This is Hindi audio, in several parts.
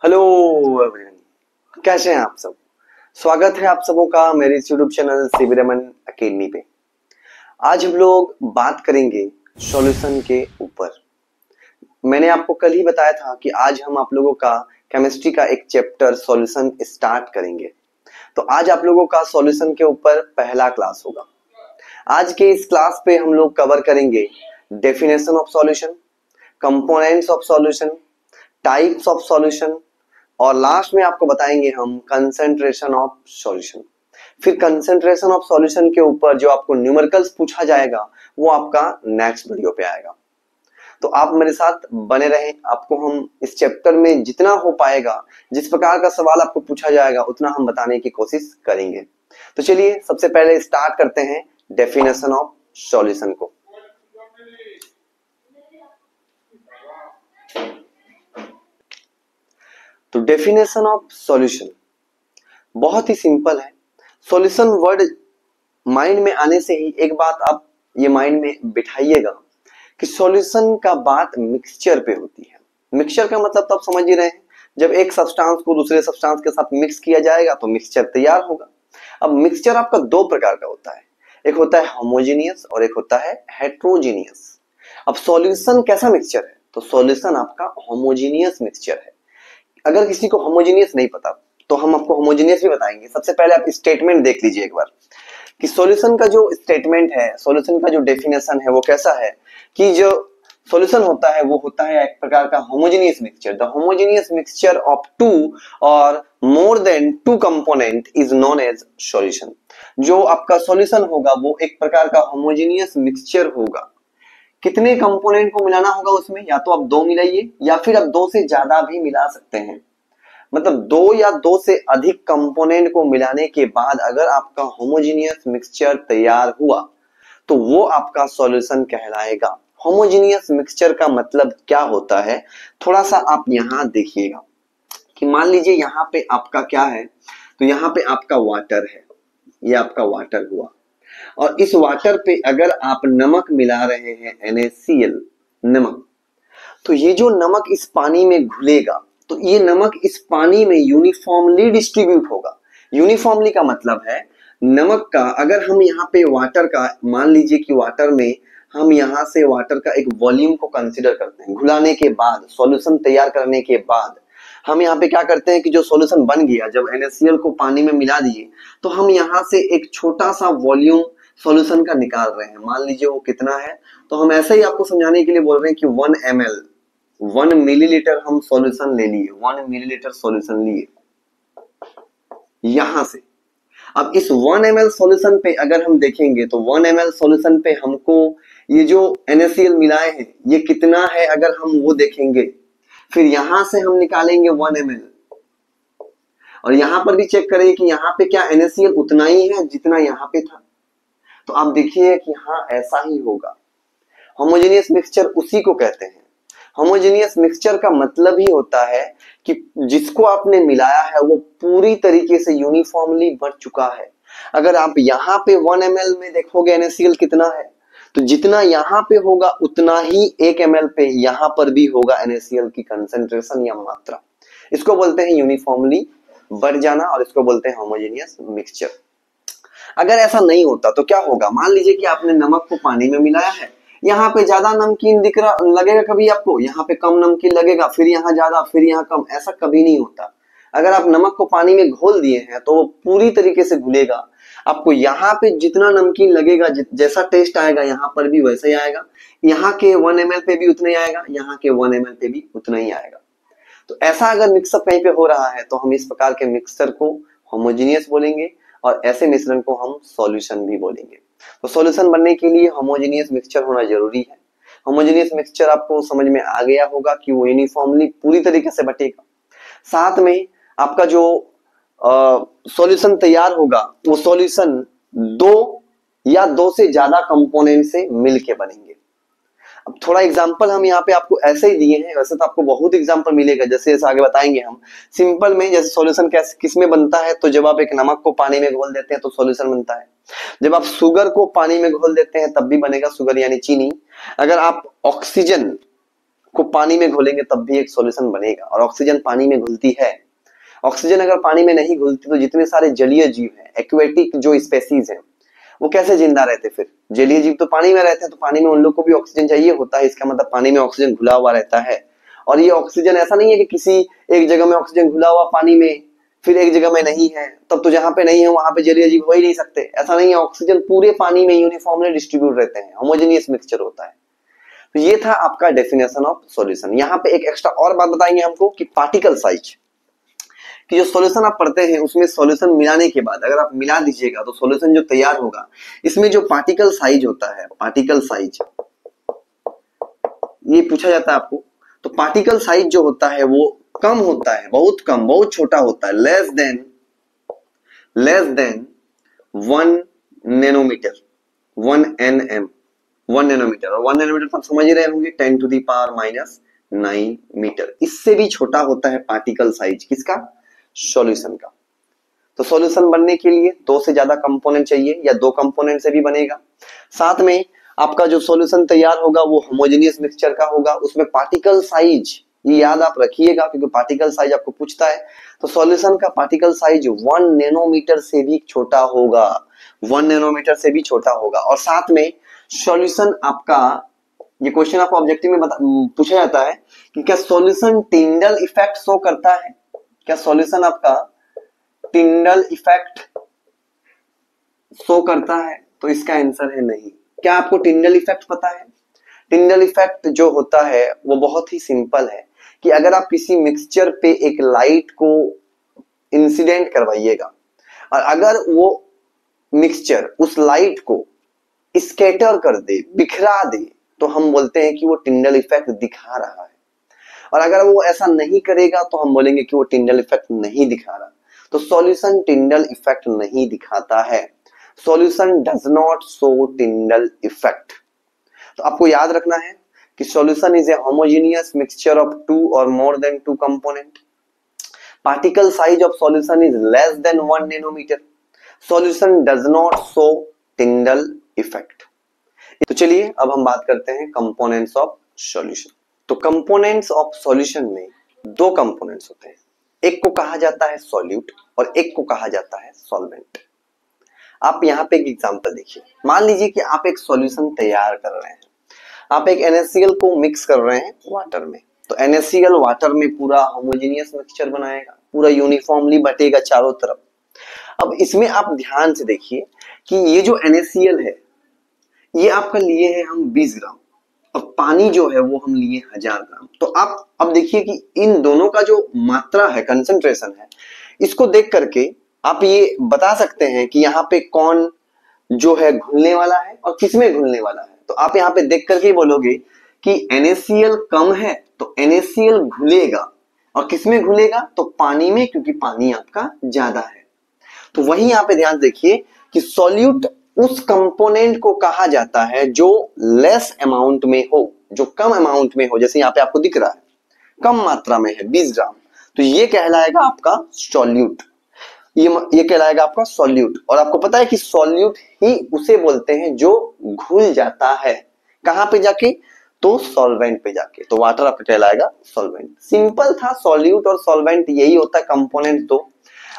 हेलो एवरीवन, कैसे हैं आप सब। स्वागत है आप सबों का मेरे YouTube channel CB Raman academy पे। आज हम लोग बात करेंगे सॉल्यूशन के ऊपर। मैंने आपको कल ही बताया था कि आज हम आप लोगों का केमिस्ट्री का एक चैप्टर सॉल्यूशन स्टार्ट करेंगे। तो आज आप लोगों का सॉल्यूशन के ऊपर पहला क्लास होगा। आज के इस क्लास पे हम लोग कवर करेंगे definition of solution, components of solution, types of solution और लास्ट में आपको बताएंगे हम कंसंट्रेशन ऑफ सॉल्यूशन। फिर कंसंट्रेशन ऑफ सॉल्यूशन के ऊपर जो आपको न्यूमेरिकल्स पूछा जाएगा वो आपका नेक्स्ट वीडियो पे आएगा। तो आप मेरे साथ बने रहें। आपको हम इस चैप्टर में जितना हो पाएगा, जिस प्रकार का सवाल आपको पूछा जाएगा उतना हम बताने की कोशिश करेंगे। तो चलिए सबसे पहले स्टार्ट करते हैं डेफिनेशन ऑफ सॉल्यूशन को। तो डेफिनेशन ऑफ सॉल्यूशन बहुत ही सिंपल है। सॉल्यूशन वर्ड माइंड में आने से ही एक बात आप ये माइंड में बिठाइएगा कि सॉल्यूशन का बात मिक्सचर पे होती है। मिक्सचर का मतलब तो आप समझ ही रहे हैं, जब एक सब्सटेंस को दूसरे सब्सटेंस के साथ मिक्स किया जाएगा तो मिक्सचर तैयार होगा। अब मिक्सचर आपका दो प्रकार का होता है, एक होता है होमोजेनियस और एक होता है हेट्रोजेनियस। अब सॉल्यूशन कैसा मिक्सचर है? तो सॉल्यूशन आपका होमोजेनियस मिक्सचर है। अगर किसी को होमोजेनियस नहीं पता तो हम आपको होमोजेनियस भी बताएंगे। सबसे पहले आप स्टेटमेंट देख लीजिए एक बार कि सॉल्यूशन का जो स्टेटमेंट है, सॉल्यूशन का जो डेफिनेशन है वो कैसा है कि जो सॉल्यूशन होता है वो होता है एक प्रकार का homogeneous mixture. The homogeneous mixture of two और more than two component is known as solution. जो आपका सॉल्यूशन होगा वो एक प्रकार का होमोजेनियस मिक्सचर होगा। कितने कंपोनेंट को मिलाना होगा उसमें? या तो आप दो मिलाइए या फिर आप दो से ज्यादा भी मिला सकते हैं। मतलब दो या दो से अधिक कंपोनेंट को मिलाने के बाद अगर आपका होमोजेनियस मिक्सचर तैयार हुआ तो वो आपका सॉल्यूशन कहलाएगा। होमोजेनियस मिक्सचर का मतलब क्या होता है, थोड़ा सा आप यहां देखिएगा कि मान लीजिए यहां पे आपका क्या है, तो यहां पे आपका वाटर है, ये आपका वाटर हुआ और इस वाटर पे अगर आप नमक मिला रहे हैं NaCl नमक, तो ये जो नमक इस पानी में घुलेगा तो ये नमक इस पानी में यूनिफॉर्मली डिस्ट्रीब्यूट होगा। यूनिफॉर्मली का मतलब है नमक का, अगर हम यहाँ पे वाटर का मान लीजिए कि वाटर में हम यहाँ से वाटर का एक वॉल्यूम को कंसीडर करते हैं, घुलाने के बाद सॉल्यूशन तैयार करने के बाद हम यहाँ पे क्या करते हैं कि जो सॉल्यूशन बन गया, जब NaCl को पानी में मिला दिए तो हम यहाँ से एक छोटा सा वॉल्यूम सॉल्यूशन का निकाल रहे हैं। मान लीजिए वो कितना है, तो हम ऐसे ही आपको समझाने के लिए बोल रहे हैं कि 1 ml 1 मिलीलीटर हम सॉल्यूशन ले लिए, 1 मिलीलीटर सॉल्यूशन लिए यहां से। अब इस 1 ml सॉल्यूशन पे अगर हम देखेंगे तो 1 ml सॉल्यूशन पे हमको ये जो NaCl मिलाए हैं ये कितना है अगर हम वो देखेंगे, फिर यहां से हम निकालेंगे 1 ml और यहां पर भी चेक करेंगे कि यहाँ पे क्या NaCl उतना ही है जितना यहाँ पे था। तो आप देखिए कि हाँ ऐसा ही होगा। होमोजेनियस मिक्सचर उसी को कहते हैं। होमोजेनियस मिक्सचर का मतलब ही होता है कि जिसको आपने मिलाया है वो पूरी तरीके से यूनिफॉर्मली बढ़ चुका है। अगर आप यहाँ पे 1 ml में देखोगे NaCl कितना है, तो जितना यहाँ पे होगा उतना ही 1 ml पे यहाँ पर भी होगा NaCl की कंसंट्रेशन या मात्रा। इसको बोलते हैं यूनिफॉर्मली बढ़ जाना और इसको बोलते हैं होमोजेनियस मिक्सचर। अगर ऐसा नहीं होता तो क्या होगा, मान लीजिए कि आपने नमक को पानी में मिलाया है, यहाँ पे ज्यादा नमकीन दिख रहा लगेगा कभी आपको, यहाँ पे कम नमकीन लगेगा, फिर यहाँ ज्यादा फिर यहाँ कम, ऐसा कभी नहीं होता। अगर आप नमक को पानी में घोल दिए हैं तो वो पूरी तरीके से घुलेगा। आपको यहाँ पे जितना नमकीन लगेगा, जैसा टेस्ट आएगा यहाँ पर भी वैसा ही आएगा। यहाँ के 1 ml पे भी उतना ही आएगा, यहाँ के 1 ml पे भी उतना ही आएगा। तो ऐसा अगर मिक्सअप कहीं पे हो रहा है तो हम इस प्रकार के मिक्सचर को होमोजेनियस बोलेंगे और ऐसे मिश्रण को हम सॉल्यूशन भी बोलेंगे। तो सॉल्यूशन बनने के लिए होमोजेनियस मिक्सचर होना जरूरी है। होमोजेनियस मिक्सचर आपको समझ में आ गया होगा कि वो यूनिफॉर्मली पूरी तरीके से बटेगा। साथ में आपका जो सॉल्यूशन तैयार होगा वो सॉल्यूशन दो या दो से ज्यादा कंपोनेंट से मिलके बनेंगे। अब थोड़ा एग्जांपल हम यहाँ पे आपको ऐसे ही दिए हैं, वैसे तो आपको बहुत एग्जांपल मिलेगा, जैसे जैसे आगे बताएंगे हम। सिंपल में जैसे सॉल्यूशन कैसे किस में बनता है, तो जब आप एक नमक को पानी में घोल देते हैं तो सॉल्यूशन बनता है। जब आप शुगर को पानी में घोल देते हैं तब भी बनेगा शुगर यानी चीनी। अगर आप ऑक्सीजन को पानी में घोलेंगे तब भी एक सॉल्यूशन बनेगा। और ऑक्सीजन पानी में घुलती है। ऑक्सीजन अगर पानी में नहीं घुलती तो जितने सारे जलीय जीव हैं, एक्वेटिक जो स्पेसीज हैं, वो कैसे जिंदा रहते? फिर जलीय जीव तो पानी में रहते हैं, तो पानी में उन लोग को भी ऑक्सीजन चाहिए होता है। इसका मतलब पानी में ऑक्सीजन घुला हुआ रहता है। और ये ऑक्सीजन ऐसा नहीं है कि किसी एक जगह में ऑक्सीजन घुला हुआ पानी में, फिर एक जगह में नहीं है, तब तो जहां पे नहीं है वहां पे जलीय जीव हो ही नहीं सकते। ऐसा नहीं है, ऑक्सीजन पूरे पानी में यूनिफॉर्मली डिस्ट्रीब्यूट रहते हैं, होमोजेनियस मिक्सचर होता है। तो ये था आपका डेफिनेशन ऑफ सॉल्यूशन। यहाँ पे एक एक्स्ट्रा और बात बताएंगे हमको कि पार्टिकल साइज, कि जो सॉल्यूशन आप पढ़ते हैं उसमें सॉल्यूशन मिलाने के बाद अगर आप मिला दीजिएगा तो सॉल्यूशन जो तैयार होगा, इसमें जो पार्टिकल साइज होता है, पार्टिकल साइज ये पूछा जाता है आपको। तो पार्टिकल साइज जो होता है वो कम होता है, बहुत कम, बहुत छोटा होता है, less than 1 nanometre, 1 nm, 1 nanometre. और 1 नैनोमीटर तो आप समझ ही रहे होंगे 10⁻⁹ मीटर। इससे भी छोटा होता है पार्टिकल साइज किसका? सॉल्यूशन का। तो सॉल्यूशन बनने के लिए 2 से ज्यादा कंपोनेंट चाहिए या 2 कंपोनेंट से भी बनेगा। साथ में आपका जो सॉल्यूशन तैयार होगा वो होमोजेनियस मिक्सचर का होगा। उसमें पार्टिकल साइज, ये याद आप रखिएगा क्योंकि पार्टिकल साइज आपको पूछता है। तो सॉल्यूशन का पार्टिकल साइज 1 नैनोमीटर से भी छोटा होगा, 1 नैनोमीटर से भी छोटा होगा। और साथ में सॉल्यूशन आपका, ये क्वेश्चन आपको ऑब्जेक्टिव में पूछा जाता है कि क्या सॉल्यूशन टिंडल इफेक्ट शो करता है? क्या सॉल्यूशन आपका टिंडल इफेक्ट शो करता है? तो इसका आंसर है नहीं। क्या आपको टिंडल इफेक्ट पता है? टिंडल इफेक्ट जो होता है वो बहुत ही सिंपल है कि अगर आप किसी मिक्सचर पे एक लाइट को इंसिडेंट करवाइएगा और अगर वो मिक्सचर उस लाइट को स्कैटर कर दे, बिखरा दे, तो हम बोलते हैं कि वो टिंडल इफेक्ट दिखा रहा है। और अगर वो ऐसा नहीं करेगा तो हम बोलेंगे कि वो टिंडल इफेक्ट नहीं दिखा रहा। तो सॉल्यूशन टिंडल इफेक्ट नहीं दिखाता है। Solution does not show Tyndall effect. तो आपको याद रखना है कि solution is a homogeneous mixture of 2 और more than 2 component. Particle size of solution is less than 1 nanometre. Solution does not show Tyndall effect. तो चलिए अब हम बात करते हैं कंपोनेंट्स ऑफ सॉल्यूशन। तो कंपोनेंट्स ऑफ सॉल्यूशन में 2 कंपोनेंट्स होते हैं, एक को कहा जाता है सॉल्यूट और एक को कहा जाता है सॉल्वेंट। आप यहाँ पे एक एग्जांपल देखिए। मान लीजिए कि आप एक सॉल्यूशन तैयार कर रहे हैं, आप एक NaCl को मिक्स कर रहे हैं वाटर में। तो NaCl वाटर में पूरा होमोजेनियस मिक्सचर बनाएगा, पूरा यूनिफॉर्मली बटेगा चारों तरफ। अब इसमें आप ध्यान से देखिए कि ये जो NaCl है ये आपका लिए है हम 20 ग्राम और पानी जो है वो हम लिए 1000 ग्राम। तो आप अब देखिए कि इन दोनों का जो मात्रा है, कंसंट्रेशन है, इसको देख करके आप ये बता सकते हैं कि यहाँ पे कौन जो है घुलने वाला है और किसमें घुलने वाला है। तो आप यहाँ पे देख करके बोलोगे कि NaCl कम है तो NaCl घुलेगा, और किसमें घुलेगा? तो पानी में, क्योंकि पानी आपका ज्यादा है। तो वही यहाँ पे ध्यान देखिए कि सॉल्यूट उस कंपोनेंट को कहा जाता है जो लेस अमाउंट में हो, जो कम अमाउंट में हो। जैसे यहाँ पे आपको दिख रहा है कम मात्रा में है 20 ग्राम, तो ये कहलाएगा आपका सॉल्यूट। ये कहलाएगा आपका सॉल्यूट। और आपको पता है कि सॉल्यूट ही उसे बोलते हैं जो घुल जाता है। कहां पे जाके? तो सॉल्वेंट पे जाके। तो वाटर आपका कहलाएगा सॉल्वेंट। सिंपल था, सॉल्यूट और सॉल्वेंट यही होता है, कंपोनेंट 2।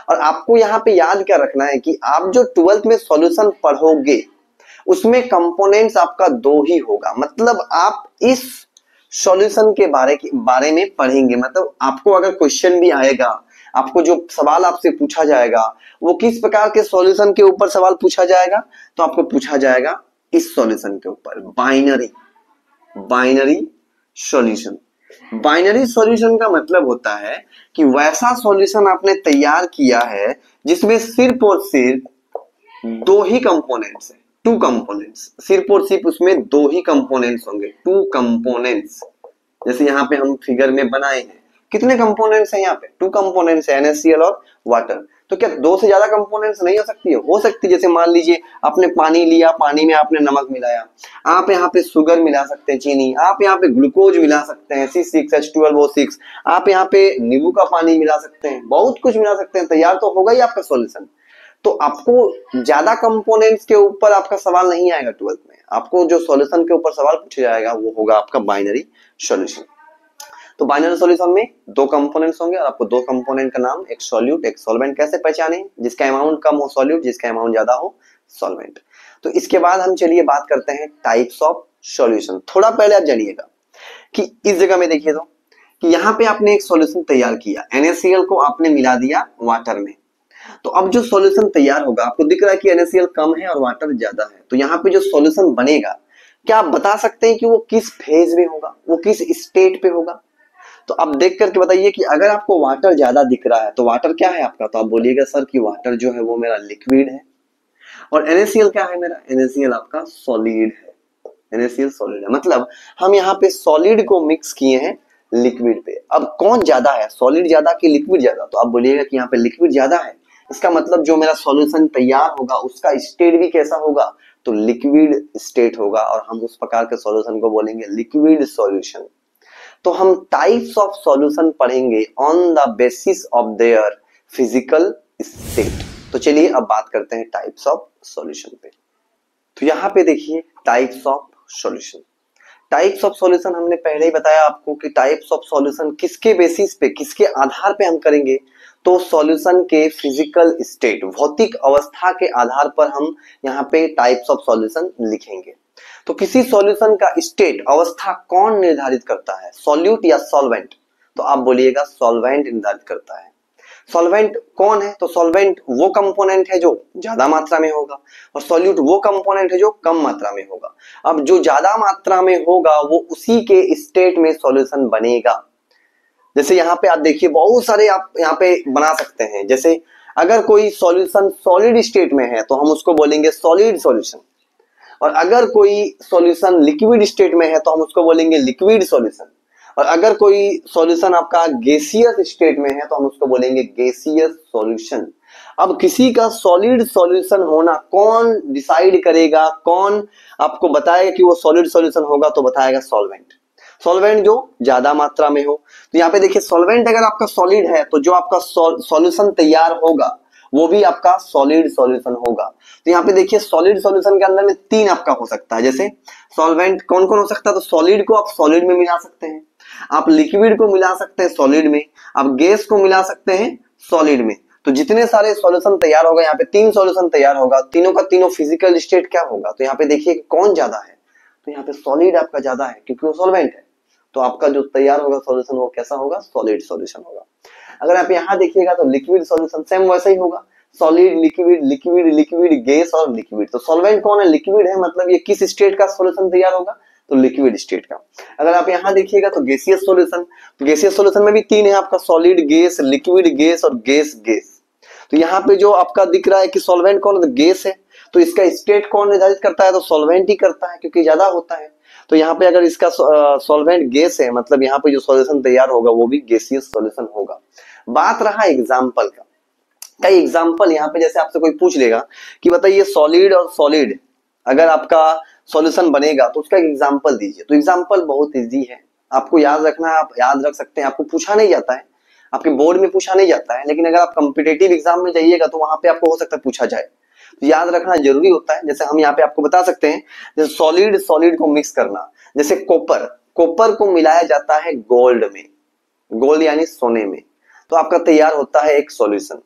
और आपको यहाँ पे याद क्या रखना है कि आप जो 12th में सॉल्यूशन पढ़ोगे उसमें कंपोनेंट्स आपका 2 ही होगा। मतलब आप इस सॉल्यूशन के बारे में पढ़ेंगे। मतलब आपको अगर क्वेश्चन भी आएगा, आपको जो सवाल आपसे पूछा जाएगा वो किस प्रकार के सॉल्यूशन के ऊपर सवाल पूछा जाएगा? तो आपको पूछा जाएगा इस सॉल्यूशन के ऊपर, बाइनरी सॉल्यूशन। बाइनरी सॉल्यूशन का मतलब होता है कि वैसा सॉल्यूशन आपने तैयार किया है जिसमें सिर्फ और सिर्फ 2 ही कंपोनेंट्स है, 2 कंपोनेंट्स। सिर्फ और सिर्फ उसमें 2 ही कंपोनेंट्स होंगे, 2 कंपोनेंट्स। जैसे यहाँ पे हम फिगर में बनाए हैं, कितने कंपोनेंट्स हैं यहाँ पे? 2 कंपोनेंट्स है, NaCl और वाटर। तो क्या 2 से ज्यादा कंपोनेंट्स नहीं हो सकती है? हो सकती है। जैसे मान लीजिए आपने पानी लिया, पानी में आपने नमक मिलाया, आप यहाँ पे शुगर मिला सकते हैं, चीनी, आप यहाँ पे ग्लूकोज मिला सकते हैं, C6H12O6, आप यहाँ पे नींबू का पानी मिला सकते हैं, बहुत कुछ मिला सकते हैं, तैयार तो होगा ही आपका सॉल्यूशन। तो आपको ज्यादा कंपोनेंट्स के ऊपर आपका सवाल नहीं आएगा 12th में। आपको जो सॉल्यूशन के ऊपर सवाल पूछा जाएगा वो होगा आपका बाइनरी सॉल्यूशन। तो बाइनरी सॉल्यूशन में दो कंपोनेंट्स होंगे और आपको दो कंपोनेंट का नाम, एक सॉल्यूट एक सॉल्वेंट, कैसे पहचाने, जिसका अमाउंट कम हो सॉल्यूट, जिसका अमाउंट ज्यादा हो सॉल्वेंट। तो इसके बाद हम चलिए बात करते हैं टाइप्स ऑफ सॉल्यूशन। थोड़ा पहले आप जानिएगा कि इस जगह में देखिए तो कि यहाँ पे आपने एक सॉल्यूशन तैयार किया, NaCl को आपने मिला दिया वाटर में। तो अब जो सॉल्यूशन तैयार होगा, आपको दिख रहा है कि NaCl कम है और वाटर ज्यादा है, तो यहाँ पे जो सॉल्यूशन बनेगा, क्या आप बता सकते हैं कि वो किस फेज में होगा, वो किस स्टेट पे होगा? तो आप देख करके बताइए कि अगर आपको वाटर ज्यादा दिख रहा है तो वाटर क्या है आपका, तो आप बोलिएगा सर कि वाटर जो है वो मेरा लिक्विड है। और NaCl क्या है मेरा, NaCl आपका सॉलिड है। NaCl सॉलिड है, मतलब हम यहाँ पे सॉलिड को मिक्स किए हैं लिक्विड पे। अब कौन ज्यादा है, सॉलिड ज्यादा कि लिक्विड ज्यादा? तो आप बोलिएगा कि यहाँ पे लिक्विड ज्यादा है। इसका मतलब जो मेरा सॉल्यूशन तैयार होगा उसका स्टेट भी कैसा होगा, तो लिक्विड स्टेट होगा, और हम उस प्रकार के सॉल्यूशन को बोलेंगे लिक्विड सॉल्यूशन। तो हम टाइप्स ऑफ सॉल्यूशन पढ़ेंगे on the basis of their physical state. तो चलिए अब बात करते हैं टाइप्स ऑफ सॉल्यूशन पे। तो यहाँ पे देखिए types of solution. Types of solution हमने पहले ही बताया आपको कि टाइप्स ऑफ सॉल्यूशन किसके बेसिस पे, किसके आधार पे हम करेंगे, तो सॉल्यूशन के फिजिकल स्टेट, भौतिक अवस्था के आधार पर हम यहाँ पे टाइप्स ऑफ सॉल्यूशन लिखेंगे। तो किसी सॉल्यूशन का स्टेट, अवस्था कौन निर्धारित करता है, सॉल्यूट या सॉल्वेंट? तो आप बोलिएगा सॉल्वेंट निर्धारित करता है। सॉल्वेंट कौन है, तो सॉल्वेंट वो कंपोनेंट है जो ज्यादा मात्रा में होगा, और सॉल्यूट वो कंपोनेंट है जो कम मात्रा में होगा। अब जो ज्यादा मात्रा में होगा वो उसी के स्टेट में सॉल्यूशन बनेगा। जैसे यहाँ पे आप देखिए बहुत सारे आप यहाँ पे बना सकते हैं। जैसे अगर कोई सॉल्यूशन सॉलिड स्टेट में है तो हम उसको बोलेंगे सॉलिड सॉल्यूशन, और अगर कोई सॉल्यूशन लिक्विड स्टेट में है तो हम उसको बोलेंगे लिक्विड सॉल्यूशन, और अगर कोई सॉल्यूशन आपका गैसियस स्टेट में है तो हम उसको बोलेंगे गैसियस सॉल्यूशन। अब किसी का सॉलिड सॉल्यूशन होना कौन डिसाइड करेगा, कौन आपको बताएगा कि वो सॉलिड सॉल्यूशन होगा, तो बताएगा सॉल्वेंट। सॉल्वेंट जो ज्यादा मात्रा में हो। तो यहाँ पे देखिए सॉल्वेंट अगर आपका सॉलिड है तो जो आपका सॉल्यूशन तैयार होगा वो भी आपका सॉलिड सॉल्यूशन होगा। तो यहाँ पे देखिए सॉलिड सॉल्यूशन के अंदर में तीन आपका हो सकता है। जैसे सॉल्वेंट कौन कौन हो सकता है, तो सॉलिड को आप सॉलिड में मिला सकते हैं, आप लिक्विड को मिला सकते हैं सॉलिड में, आप गैस को मिला सकते हैं सॉलिड में। तो जितने सारे सॉल्यूशन तैयार होगा, यहाँ पे तीन सॉल्यूशन तैयार होगा, तीनों का तीनों फिजिकल स्टेट क्या होगा, तो यहाँ पे देखिए कौन ज्यादा है, तो यहाँ पे सॉलिड आपका ज्यादा है क्योंकि वो सॉल्वेंट है। तो आपका जो तैयार होगा सॉल्यूशन वो कैसा होगा, सॉलिड सॉल्यूशन होगा। अगर आप यहाँ देखिएगा तो लिक्विड सॉल्यूशन सेम वैसा ही होगा, solid liquid liquid liquid gas और लिक्विड। तो सॉल्वेंट कौन है, लिक्विड है, मतलब ये किस स्टेट का सॉल्यूशन तैयार होगा, तो लिक्विड स्टेट का। अगर आप यहाँ देखिएगा तो गैसियस सॉल्यूशन, तो गैसियस सॉल्यूशन में भी तीन है आपका, सॉलिड गैस, लिक्विड गैस और गैस गैस। तो यहाँ पे जो आपका दिख रहा है कि सॉल्वेंट कौन है, तो गैस है, तो इसका स्टेट कौन निर्धारित करता है, तो सॉल्वेंट ही करता है क्योंकि ज्यादा होता है। तो यहाँ पे अगर इसका सॉल्वेंट गैस है, मतलब यहाँ पे जो सॉल्यूशन तैयार होगा वो भी गैसियस सॉल्यूशन होगा। बात रहा एग्जाम्पल का, कई एग्जाम्पल यहाँ पे जैसे आपसे कोई पूछ लेगा कि बताइए सॉलिड और सॉलिड अगर आपका सॉल्यूशन बनेगा तो उसका एक एग्जाम्पल दीजिए। तो एग्जाम्पल बहुत इजी है, आपको याद रखना है, आप याद रख सकते हैं, आपको पूछा नहीं जाता है, आपके बोर्ड में पूछा नहीं जाता है, लेकिन अगर आप कॉम्पिटेटिव एग्जाम में जाइएगा तो वहां पे आपको हो सकता है पूछा जाए, तो याद रखना जरूरी होता है। जैसे हम यहाँ पे आपको बता सकते हैं, जैसे सॉलिड सॉलिड को मिक्स करना, जैसे कॉपर, कॉपर को मिलाया जाता है गोल्ड में, गोल्ड यानी सोने में, तो आपका तैयार होता है एक सॉल्यूशन।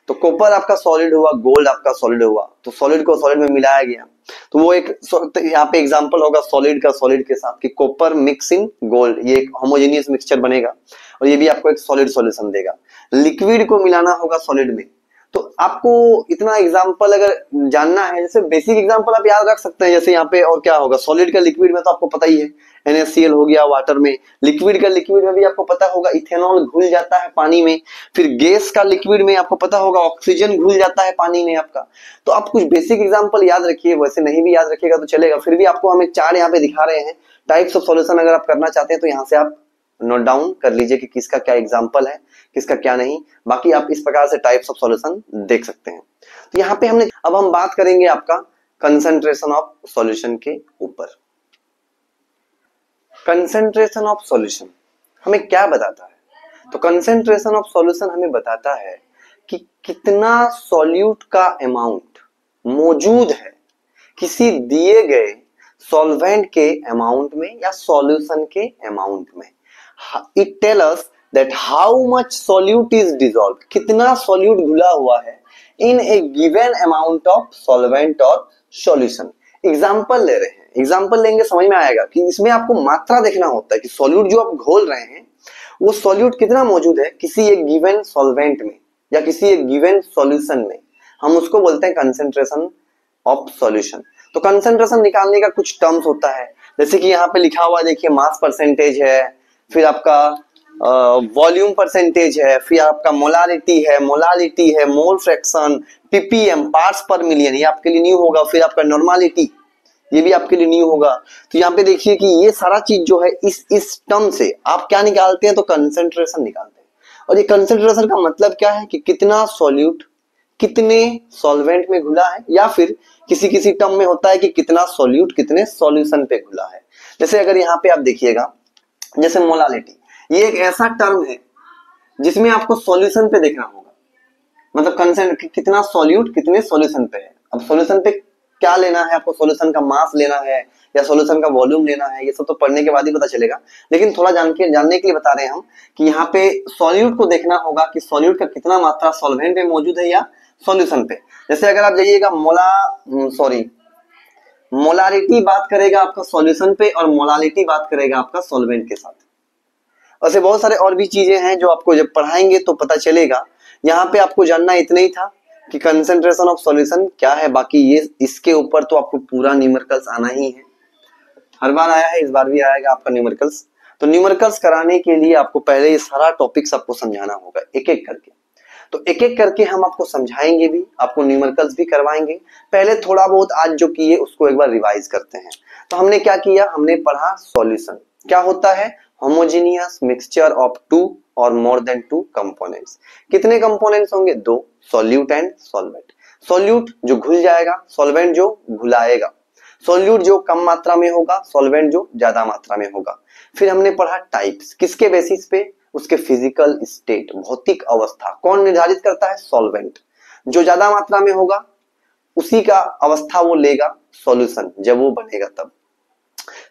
तो कॉपर आपका सॉलिड हुआ, गोल्ड आपका सॉलिड हुआ, तो सॉलिड को सॉलिड में मिलाया गया, तो वो एक यहाँ पे एग्जांपल होगा सॉलिड का सॉलिड के साथ कि कॉपर मिक्स इन गोल्ड, ये एक होमोजेनियस मिक्सचर बनेगा और ये भी आपको एक सॉलिड सॉल्यूशन देगा। लिक्विड को मिलाना होगा सॉलिड में, तो आपको इतना एग्जांपल अगर जानना है, जैसे बेसिक एग्जांपल आप याद रख सकते हैं। जैसे यहाँ पे और क्या होगा, सॉलिड का लिक्विड में तो आपको पता ही है NaCl हो गया वाटर में, लिक्विड का लिक्विड में भी आपको पता होगा इथेनॉल घुल जाता है पानी में, फिर गैस का लिक्विड में आपको पता होगा ऑक्सीजन घुल जाता है पानी में आपका। तो आप कुछ बेसिक एग्जांपल याद रखिए, वैसे नहीं भी याद रखिएगा तो चलेगा, फिर भी आपको हम एक चार्ट यहाँ पे दिखा रहे हैं टाइप्स ऑफ सॉल्यूशन। अगर आप करना चाहते हैं तो यहाँ से आप नोट डाउन कर लीजिए कि किसका क्या एग्जांपल है, किसका क्या नहीं, बाकी आप इस प्रकार से टाइप्स ऑफ सॉल्यूशन देख सकते हैं। तो यहाँ पे अब हम बात करेंगे आपका कंसंट्रेशन ऑफ सॉल्यूशन के ऊपर। कंसंट्रेशन ऑफ सॉल्यूशन हमें क्या बताता है, तो कंसंट्रेशन ऑफ सॉल्यूशन हमें बताता है कि कितना सॉल्यूट का अमाउंट मौजूद है किसी दिए गए सॉल्वेंट के अमाउंट में या सॉल्यूशन के अमाउंट में। It tell us that how much solute is dissolve, कितना सॉल्यूट घुला हुआ है in a given amount of solvent और सॉल्यूशन। एग्जांपल ले रहे हैं, एग्जांपल लेंगे समझ में आएगा कि इसमें आपको मात्रा देखना होता है कि सॉल्यूट जो आप घोल रहे हैं वो सॉल्यूट कितना मौजूद है किसी एक गिवन सॉल्वेंट में या किसी एक गिवन सॉल्यूशन में, हम उसको बोलते हैं कंसेंट्रेशन ऑफ सॉल्यूशन। तो कंसेंट्रेशन निकालने का कुछ टर्म्स होता है, जैसे कि यहाँ पे लिखा हुआ देखिए मास परसेंटेज है, फिर आपका वॉल्यूम परसेंटेज है, फिर आपका मोलारिटी है, मोल फ्रैक्शन, पीपीएम पार्ट्स पर मिलियन, ये आपके लिए न्यू होगा, फिर आपका नॉर्मालिटी, ये भी आपके लिए न्यू होगा। तो यहाँ पे देखिए कि ये सारा चीज जो है इस टर्म से आप क्या निकालते हैं, तो कंसेंट्रेशन निकालते हैं। और ये कंसेंट्रेशन का मतलब क्या है कि कितना सॉल्यूट कितने सॉल्वेंट में घुला है, या फिर किसी किसी टर्म में होता है कि कितना सॉल्यूट कितने सॉल्यूशन पे घुला है। जैसे अगर यहाँ पे आप देखिएगा, जैसे मोलालिटी, ये एक ऐसा टर्म है जिसमें आपको सॉल्यूशन पे देखना होगा, मतलब कंसेंट कितना सॉल्यूट कितने सॉल्यूशन पे है। अब सॉल्यूशन पे क्या लेना है आपको, सॉल्यूशन का मास लेना है या सॉल्यूशन का वॉल्यूम लेना है, ये सब तो पढ़ने के बाद ही पता चलेगा, लेकिन थोड़ा जानने के लिए बता रहे हैं हम कि यहाँ पे सॉल्यूट को देखना होगा कि सॉल्यूट का कितना मात्रा सॉल्वेंट में मौजूद है या सॉल्यूशन पे। जैसे अगर आप जाइएगा मोलारिटी बात करेगा आपका सॉल्यूशन पे और मोलालिटी बात करेगा आपका सॉल्वेंट के साथ। ऐसे बहुत सारे और भी चीजें हैं जो आपको जब पढ़ाएंगे तो पता चलेगा। यहाँ पे आपको जानना इतना ही था कि कंसेंट्रेशन ऑफ सॉल्यूशन क्या है, बाकी ये इसके ऊपर तो आपको पूरा न्यूमेरिकल्स आना ही है, हर बार आया है, इस बार भी आएगा आपका न्यूमेरिकल्स। तो न्यूमेरिकल्स कराने के लिए आपको पहले ये सारा टॉपिक्स आपको समझाना होगा एक एक करके, तो एक एक करके हम आपको समझाएंगे भी, आपको न्यूमेरिकल्स भी करवाएंगे। पहले थोड़ा बहुत आज जो किए उसको एक बार रिवाइज करते हैं। तो हमने क्या किया, हमने पढ़ा सॉल्यूशन क्या होता है, होमोजेनियस मिक्सचर ऑफ टू और मोर देन टू कंपोनेंट्स। कितने कंपोनेंट्स होंगे, दो, सॉल्यूट एंड सॉल्वेंट। सॉल्यूट जो घुल जाएगा, सॉल्वेंट जो घुलाएगा। सॉल्यूट जो कम मात्रा में होगा, सॉल्वेंट जो ज्यादा मात्रा में होगा। फिर हमने पढ़ा टाइप्स, किसके बेसिस पे, उसके फिजिकल स्टेट, भौतिक अवस्था। कौन निर्धारित करता है, सॉल्वेंट। जो ज्यादा मात्रा में होगा उसी का अवस्था वो लेगा सॉल्यूशन, जब वो बनेगा तब।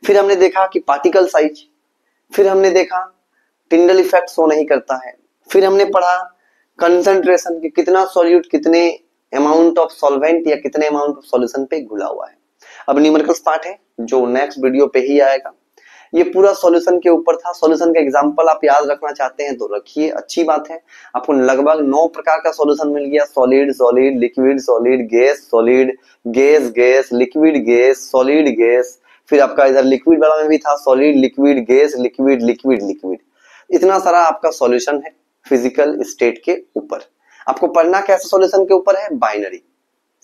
फिर हमने देखा कि पार्टिकल साइज, फिर हमने देखा टिंडल इफेक्ट शो नहीं करता है। फिर हमने पढ़ा कंसंट्रेशन कि कितना सॉल्यूट कितने अमाउंट ऑफ सॉल्वेंट या कितने अमाउंट ऑफ सॉल्यूशन पे घुला हुआ है। अब न्यूमेरिकल्स पार्ट है जो नेक्स्ट वीडियो पे ही आएगा। ये पूरा सॉल्यूशन के ऊपर था। सॉल्यूशन का एग्जांपल आप याद रखना चाहते हैं तो रखिए, अच्छी बात है। आपको लगभग 9 प्रकार का सॉल्यूशन मिल गया, solid, solid, liquid, solid, gas, solid, gas, gas, liquid, gas, solid, gas. फिर आपका इधर लिक्विड वाला में भी था, solid, liquid, gas, liquid, liquid, liquid. इतना सारा आपका सॉल्यूशन है फिजिकल स्टेट के ऊपर। आपको पढ़ना कैसे सॉल्यूशन के ऊपर है, बाइनरी,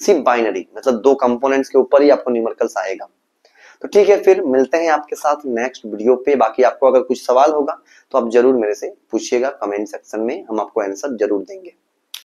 सिर्फ बाइनरी, मतलब दो कंपोनेंट्स के ऊपर ही आपको न्यूमेरिकल्स आएगा। तो ठीक है, फिर मिलते हैं आपके साथ नेक्स्ट वीडियो पे। बाकी आपको अगर कुछ सवाल होगा तो आप जरूर मेरे से पूछिएगा कमेंट सेक्शन में, हम आपको आंसर जरूर देंगे।